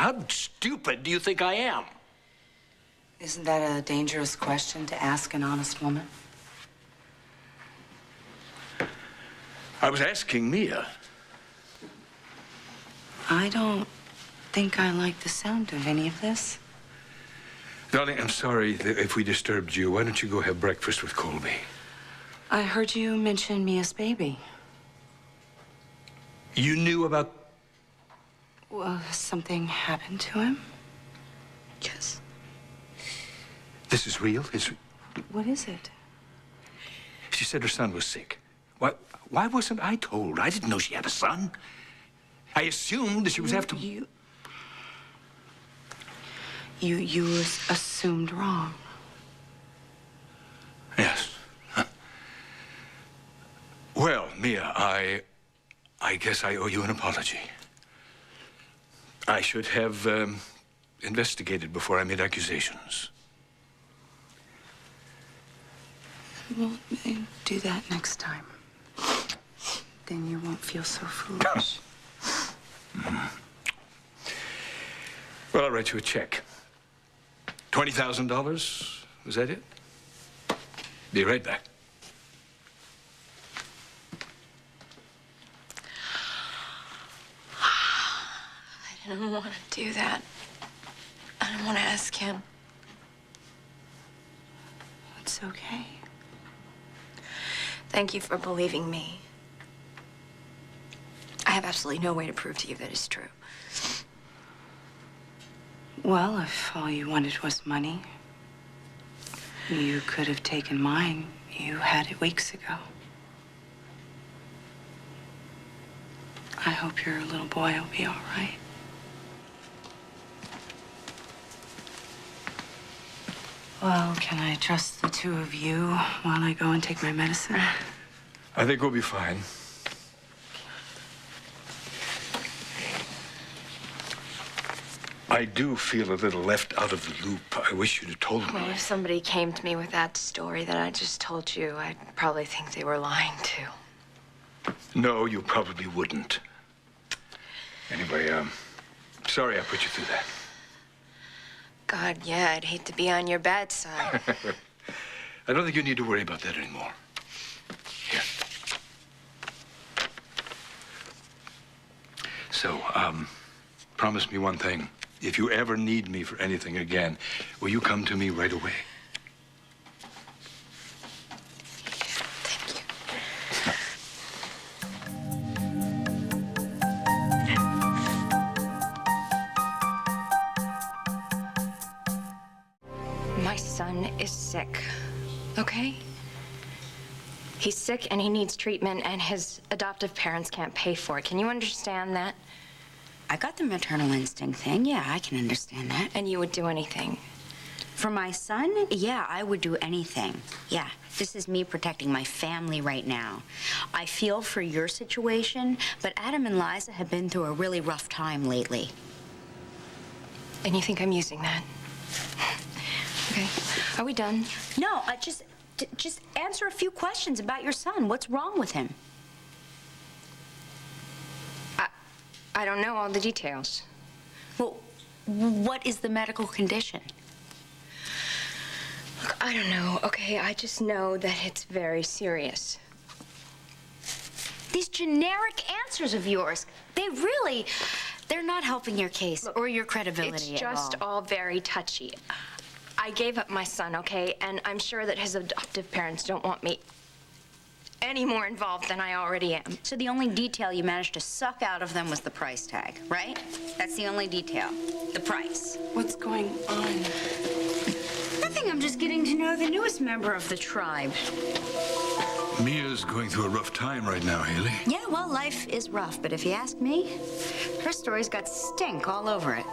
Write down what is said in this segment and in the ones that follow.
How stupid do you think I am? Isn't that a dangerous question to ask an honest woman? I was asking Mia. I don't think I like the sound of any of this. Darling, I'm sorry if we disturbed you. Why don't you go have breakfast with Colby? I heard you mention Mia's baby. You knew about... Well, something happened to him? Yes. This is real? What is it? She said her son was sick. Why wasn't I told? I didn't know she had a son. I assumed that she was after... You assumed wrong. Yes. Huh. Well, Mia, I guess I owe you an apology. I should have investigated before I made accusations. Well, do that next time. Then you won't feel so foolish. Well, I'll write you a check. $20,000? Was that it? Be right back. I didn't want to do that. I didn't want to ask him. It's okay. Thank you for believing me. I have absolutely no way to prove to you that it's true. Well, if all you wanted was money, you could have taken mine. You had it weeks ago. I hope your little boy will be all right. Well, can I trust the two of you while I go and take my medicine? I think we'll be fine. I do feel a little left out of the loop. I wish you'd have told me. Well, if somebody came to me with that story that I just told you, I'd probably think they were lying, too. No, you probably wouldn't. Anyway, sorry I put you through that. God, yeah, I'd hate to be on your bad side. I don't think you need to worry about that anymore. Here. So, promise me one thing. If you ever need me for anything again, will you come to me right away? Thank you. My son is sick, okay? He's sick and he needs treatment and his adoptive parents can't pay for it. Can you understand that? I got the maternal instinct thing. Yeah, I can understand that. And you would do anything? For my son, yeah, I would do anything. Yeah, this is me protecting my family right now. I feel for your situation, but Adam and Liza have been through a really rough time lately. And you think I'm using that? Okay, are we done? No, just answer a few questions about your son. What's wrong with him? I don't know all the details. Well, what is the medical condition? Look, I don't know, okay? I just know that it's very serious. These generic answers of yours, they're not helping your case or your credibility It's just all very touchy. I gave up my son, okay? And I'm sure that his adoptive parents don't want me any more involved than I already am. So the only detail you managed to suck out of them was the price tag, right? That's the only detail. The price. What's going on? Nothing. I'm just getting to know the newest member of the tribe. Mia's going through a rough time right now, Haley. Yeah, well, life is rough, but if you ask me, her story's got stink all over it.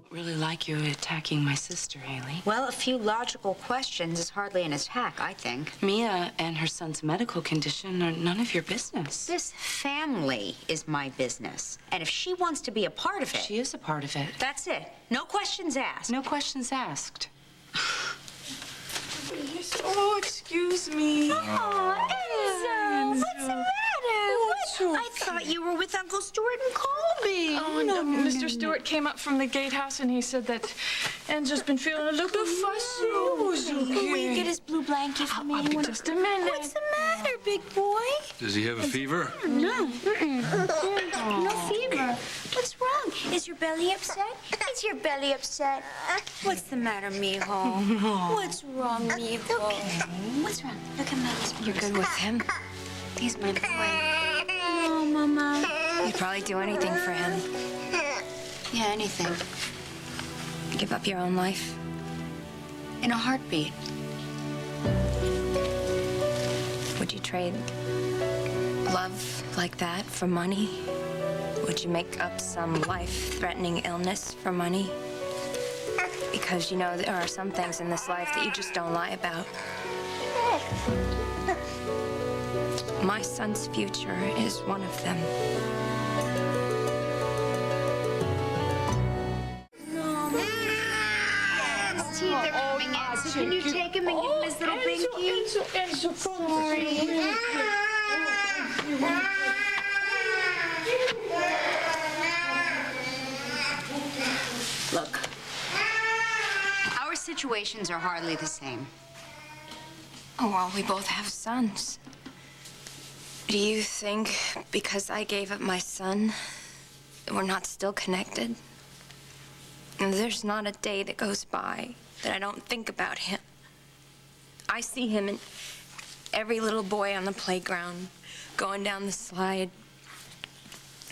Really like you attacking my sister, Haley. Well, a few logical questions is hardly an attack, I think. Mia and her son's medical condition are none of your business. This family is my business. And if she wants to be a part of it... She is a part of it. That's it. No questions asked. No questions asked. Oh, excuse me. Oh, Enzo, what's the matter? What's I thought you were with Uncle Stuart and Colby. Oh, no, Mr. Stewart came up from the gatehouse and he said that Enzo's been feeling a little fussy. It was okay. Will you get his blue blanket for me? I'll be just a minute. What's the matter, big boy? Does he have a fever? No. No fever. What's wrong? Is your belly upset? Is your belly upset? What's the matter, mijo? What's wrong, mijo? What's wrong? Look at my You're good with him. He's my boy. No, Mama. You'd probably do anything for him. Yeah, anything. Give up your own life. In a heartbeat. Would you trade love like that for money? Would you make up some life-threatening illness for money? Because, you know, there are some things in this life that you just don't lie about. My son's future is one of them. His teeth are coming in, so can you take him and give him his little binky? Sorry. Look, our situations are hardly the same. Oh, well, we both have sons. Do you think because I gave up my son, we're not still connected? And there's not a day that goes by that I don't think about him. I see him in every little boy on the playground, going down the slide.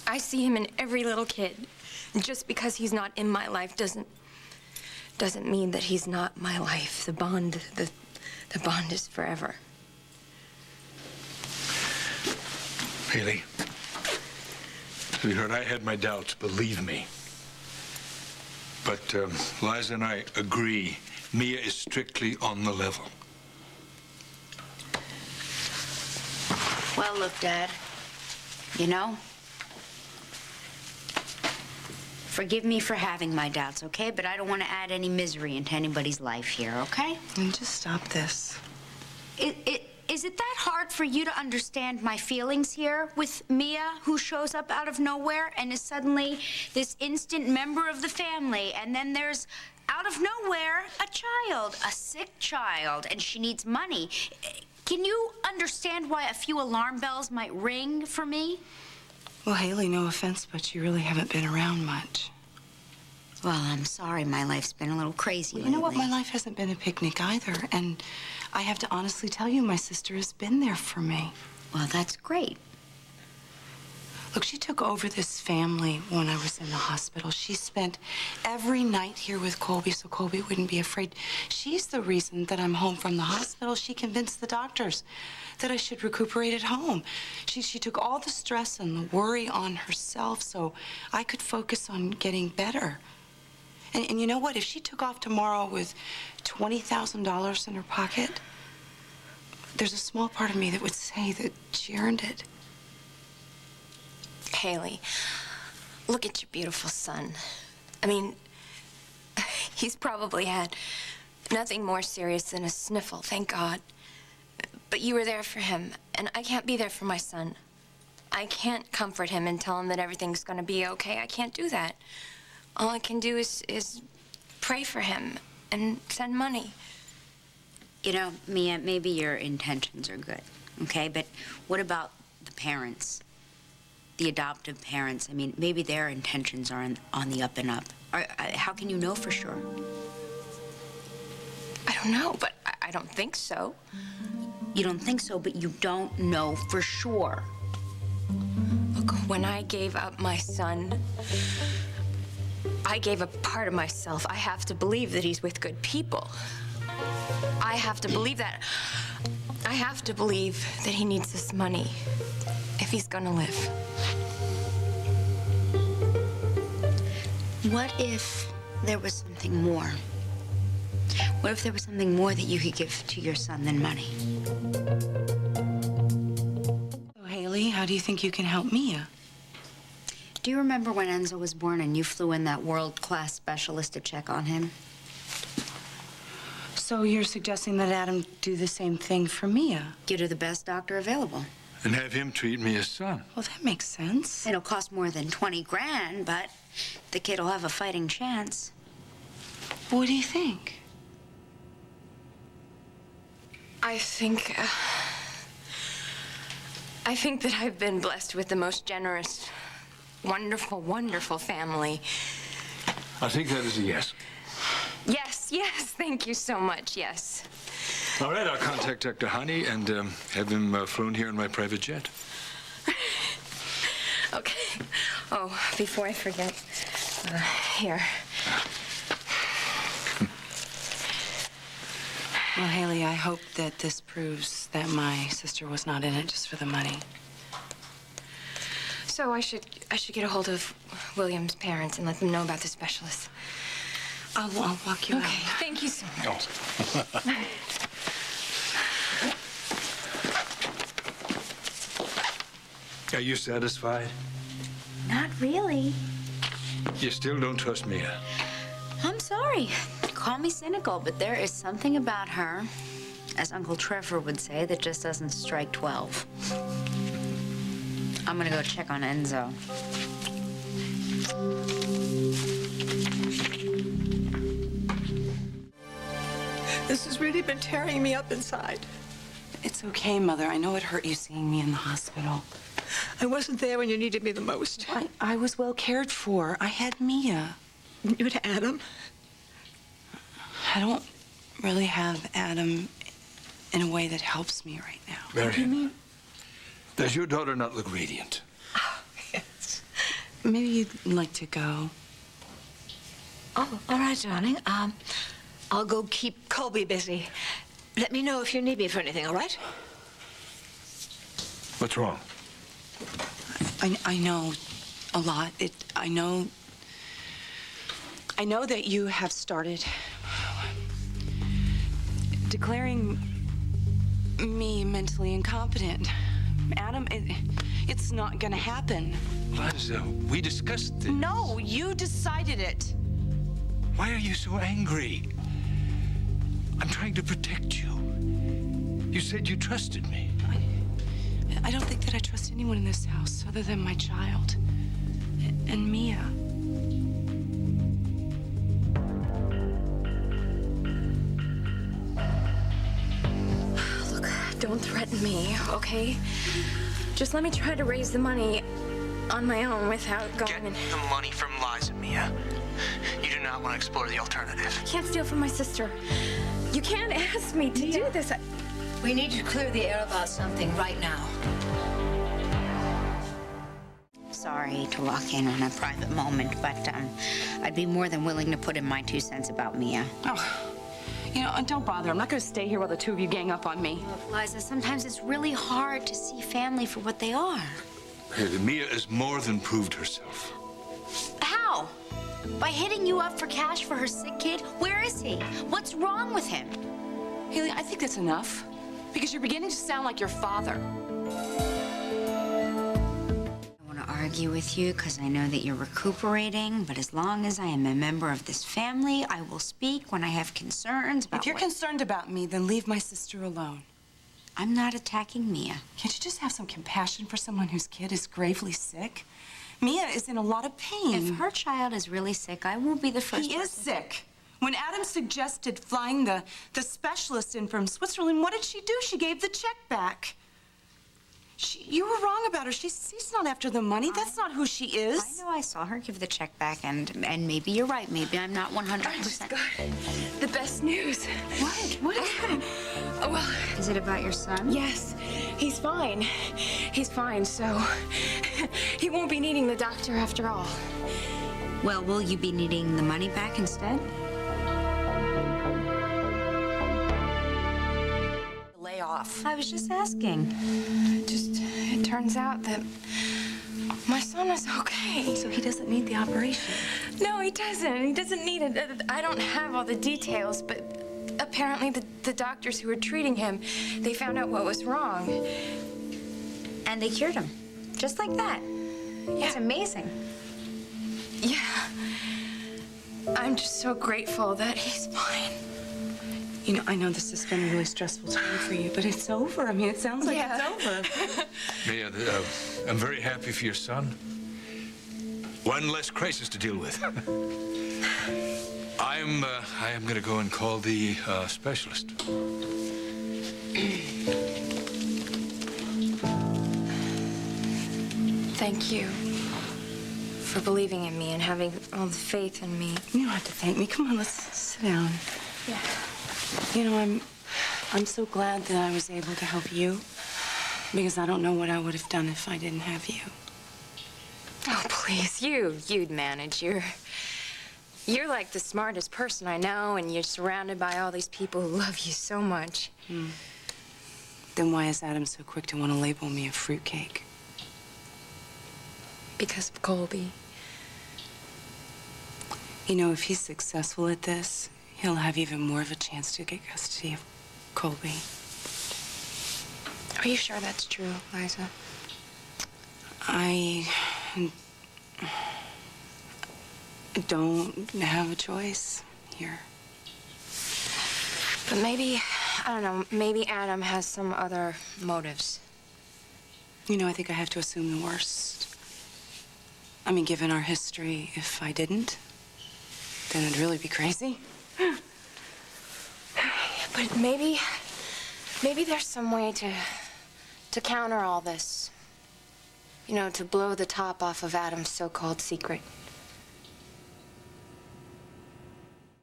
I see him in every little kid. Just because he's not in my life doesn't mean that he's not my life. The bond is forever. Haley, sweetheart, I had my doubts, believe me. But Liza and I agree Mia is strictly on the level. Well, look, Dad, you know, forgive me for having my doubts, okay? But I don't want to add any misery into anybody's life here, okay? And just stop this. Is it that hard for you to understand my feelings here with Mia, who shows up out of nowhere and is suddenly this instant member of the family, and then there's, out of nowhere, a child, a sick child, and she needs money? Can you understand why a few alarm bells might ring for me? Well, Haley, no offense, but you really haven't been around much. Well, I'm sorry. My life's been a little crazy You know what? lately. My life hasn't been a picnic either. And I have to honestly tell you, my sister has been there for me. Well, that's great. Look, she took over this family when I was in the hospital. She spent every night here with Colby so Colby wouldn't be afraid. She's the reason that I'm home from the hospital. She convinced the doctors that I should recuperate at home. She took all the stress and the worry on herself so I could focus on getting better. And you know what? If she took off tomorrow with $20,000 in her pocket, there's a small part of me that would say that she earned it. Haley, look at your beautiful son. I mean, he's probably had nothing more serious than a sniffle, thank God. But you were there for him, and I can't be there for my son. I can't comfort him and tell him that everything's gonna be okay. I can't do that. All I can do is pray for him and send money. You know, Mia, maybe your intentions are good, okay? But what about the parents? The adoptive parents? I mean, maybe their intentions are on the up and up. How can you know for sure? I don't know, but I don't think so. You don't think so, but you don't know for sure. Look, when I gave up my son, I gave up part of myself. I have to believe that he's with good people. I have to believe that. I have to believe that he needs this money if he's gonna live. What if there was something more? What if there was something more that you could give to your son than money? So, Haley, how do you think you can help Mia? Do you remember when Enzo was born and you flew in that world-class specialist to check on him? So you're suggesting that Adam do the same thing for Mia? Get her the best doctor available. And have him treat me as son. Well, that makes sense. It'll cost more than 20 grand, but the kid will have a fighting chance. What do you think? I think that I've been blessed with the most generous, wonderful, wonderful family. I think that is a yes. Yes, thank you so much, yes. All right, I'll contact Dr. Hani and have him flown here in my private jet. Okay. Oh, before I forget, here. Well, Haley, I hope that this proves that my sister was not in it just for the money. So I should get a hold of William's parents and let them know about the specialist. I'll walk you out. Okay, thank you so much. Are you satisfied? Not really. You still don't trust Mia? I'm sorry. Call me cynical, but there is something about her, as Uncle Trevor would say, that just doesn't strike 12. I'm gonna go check on Enzo. This has really been tearing me up inside. It's okay, Mother. I know it hurt you seeing me in the hospital. I wasn't there when you needed me the most. I was well cared for. I had Mia. You had Adam? I don't really have Adam in a way that helps me right now. Mary, What do you mean? does your daughter not look radiant? Yes. Maybe you'd like to go. Oh, all right, darling. I'll go keep Colby busy. Let me know if you need me for anything, all right? What's wrong? I know a lot. I know that you have started declaring me mentally incompetent. Adam, it's not gonna happen. Liza, we discussed this. No, you decided it. Why are you so angry? I'm trying to protect you. You said you trusted me. I don't think that I trust anyone in this house other than my child and Mia. Look, don't threaten me, okay? Just let me try to raise the money on my own without going Get and... the money from Liza, Mia. You do not want to explore the alternative. I can't steal from my sister. You can't ask me to do this. We need to clear the air about something right now. Sorry to walk in on a private moment, but I'd be more than willing to put in my 2 cents about Mia. Oh, don't bother. I'm not going to stay here while the two of you gang up on me. Look, Liza, sometimes it's really hard to see family for what they are. Haley, Mia has more than proved herself. How? By hitting you up for cash for her sick kid? Where is he? What's wrong with him? Haley, I think that's enough. Because you're beginning to sound like your father. I want to argue with you because I know that you're recuperating, but as long as I am a member of this family, I will speak when I have concerns about If you're concerned about me, then leave my sister alone. I'm not attacking Mia. Can't you just have some compassion for someone whose kid is gravely sick? Mia is in a lot of pain. If her child is really sick, I won't be the first He is sick. When Adam suggested flying the specialist in from Switzerland, what did she do? She gave the check back. You were wrong about her. She's not after the money. That's not who she is. I know I saw her give the check back, and maybe you're right. Maybe I'm not 100%. I just got the best news. What? What happened? Oh, well, Is it about your son? yes, he's fine. He's fine, so he won't be needing the doctor after all. Well, will you be needing the money back instead? Lay off. I was just asking. It turns out that my son is okay. So he doesn't need the operation. No, he doesn't. He doesn't need it. I don't have all the details, but apparently the doctors who were treating him, they found out what was wrong. And they cured him. Just like that. It's amazing. Yeah. I'm just so grateful that he's fine. You know, I know this has been a really stressful time for you, but it's over. I mean, it sounds like Yeah. it's over. Mia, I'm very happy for your son. One less crisis to deal with. I am going to go and call the specialist. Thank you for believing in me and having all the faith in me. You don't have to thank me. Come on, let's sit down. Yeah. You know, I'm so glad that I was able to help you, because I don't know what I would have done if I didn't have you. Oh, please, you'd manage. You're like the smartest person I know, and you're surrounded by all these people who love you so much. Then why is Adam so quick to want to label me a fruitcake? Because of Colby. You know, if he's successful at this, he'll have even more of a chance to get custody of Colby. Are you sure that's true, Liza? I don't have a choice here. But maybe, I don't know, maybe Adam has some other motives. You know, I think I have to assume the worst. I mean, given our history, if I didn't, then I'd really be crazy. But maybe there's some way to counter all this. You know, to blow the top off of Adam's so-called secret.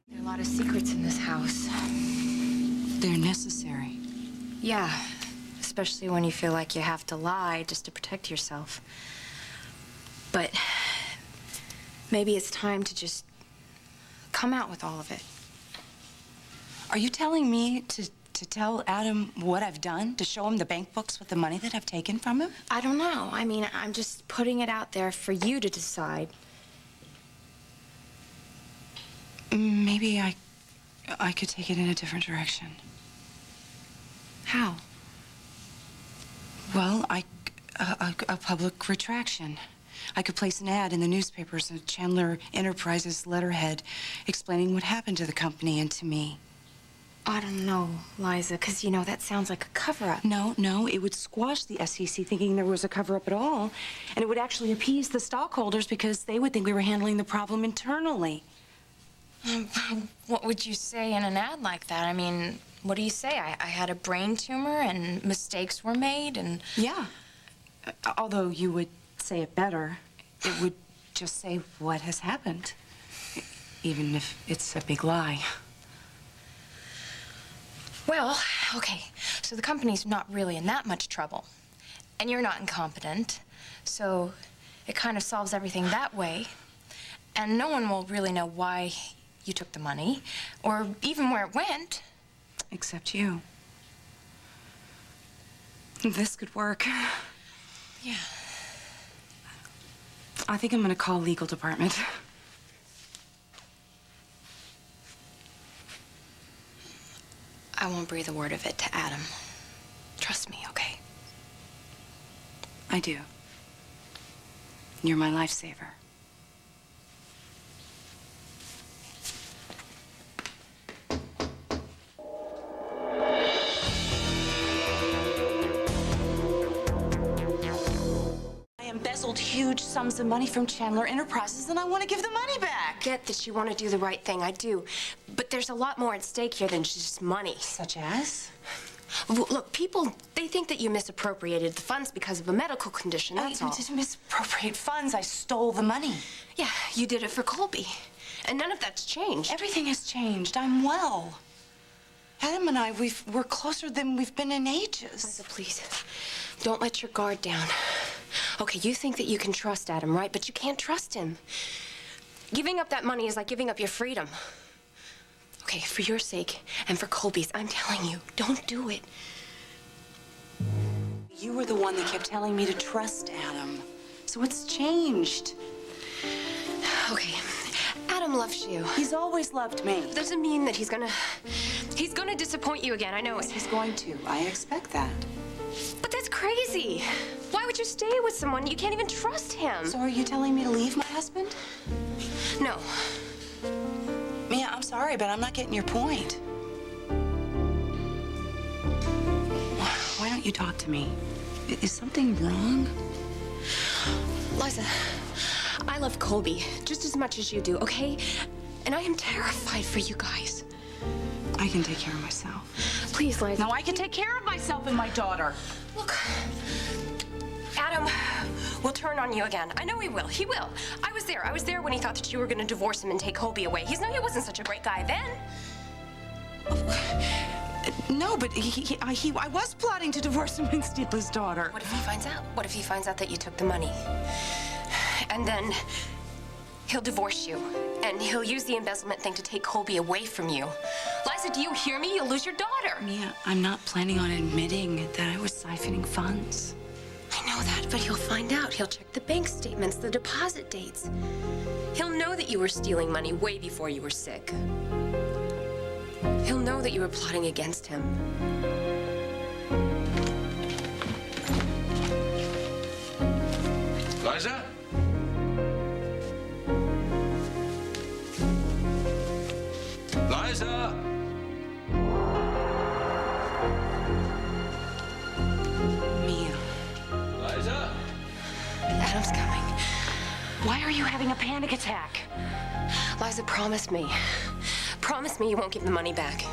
There are a lot of secrets in this house. They're necessary. Yeah, especially when you feel like you have to lie just to protect yourself. But maybe it's time to just come out with all of it. Are you telling me to tell Adam what I've done? To show him the bank books with the money that I've taken from him? I don't know. I mean, I'm just putting it out there for you to decide. Maybe I could take it in a different direction. How? Well, a public retraction. I could place an ad in the newspapers in Chandler Enterprises letterhead explaining what happened to the company and to me. I don't know, Liza, because, you know, that sounds like a cover-up. No, it would squash the SEC thinking there was a cover-up at all, and it would actually appease the stockholders because they would think we were handling the problem internally. What would you say in an ad like that? I mean, what do you say? I had a brain tumor and mistakes were made and... Yeah. Although you would say it better. It would just say what has happened, even if it's a big lie. Well, okay, so the company's not really in that much trouble. And you're not incompetent, so it kind of solves everything that way. And no one will really know why you took the money, or even where it went. Except you. This could work. Yeah. I think I'm gonna call legal department. I won't breathe a word of it to Adam. Trust me, okay? I do. You're my lifesaver. I embezzled huge sums of money from Chandler Enterprises, and I want to give the money back. Get that you want to do the right thing, I do. But there's a lot more at stake here than just money. Such as? Look, people, they think that you misappropriated the funds because of a medical condition, that's all. I didn't misappropriate funds. I stole the money. Yeah, you did it for Colby. And none of that's changed. Everything has changed. I'm well. Adam and I, we're closer than we've been in ages. Liza, please, don't let your guard down. Okay, you think that you can trust Adam, right? But you can't trust him. Giving up that money is like giving up your freedom. Okay, for your sake and for Colby's, I'm telling you, don't do it. You were the one that kept telling me to trust Adam. So what's changed? Okay, Adam loves you. He's always loved me. Doesn't mean that he's gonna disappoint you again, I know it. He's going to. I expect that. But that's crazy. Why would you stay with someone you can't even trust him? So are you telling me to leave my husband? No. Mia, I'm sorry, but I'm not getting your point. want you to talk to me. Is something wrong? Liza, I love Colby just as much as you do, okay? And I am terrified for you guys. I can take care of myself. Please, Liza. No, I can take care of myself and my daughter. Look, Adam will turn on you again. I know he will. He will. I was there. I was there when he thought that you were going to divorce him and take Colby away. He wasn't such a great guy then. No, but I was plotting to divorce him and steal his daughter. What if he finds out? What if he finds out that you took the money? And then he'll divorce you, and he'll use the embezzlement thing to take Colby away from you. Liza, do you hear me? You'll lose your daughter. Mia, I'm not planning on admitting that I was siphoning funds. I know that, but he'll find out. He'll check the bank statements, the deposit dates. He'll know that you were stealing money way before you were sick. He'll know that you were plotting against him. Liza? Liza? Mia. Liza? Adam's coming. Why are you having a panic attack? Liza, promise me. Promise me you won't give the money back.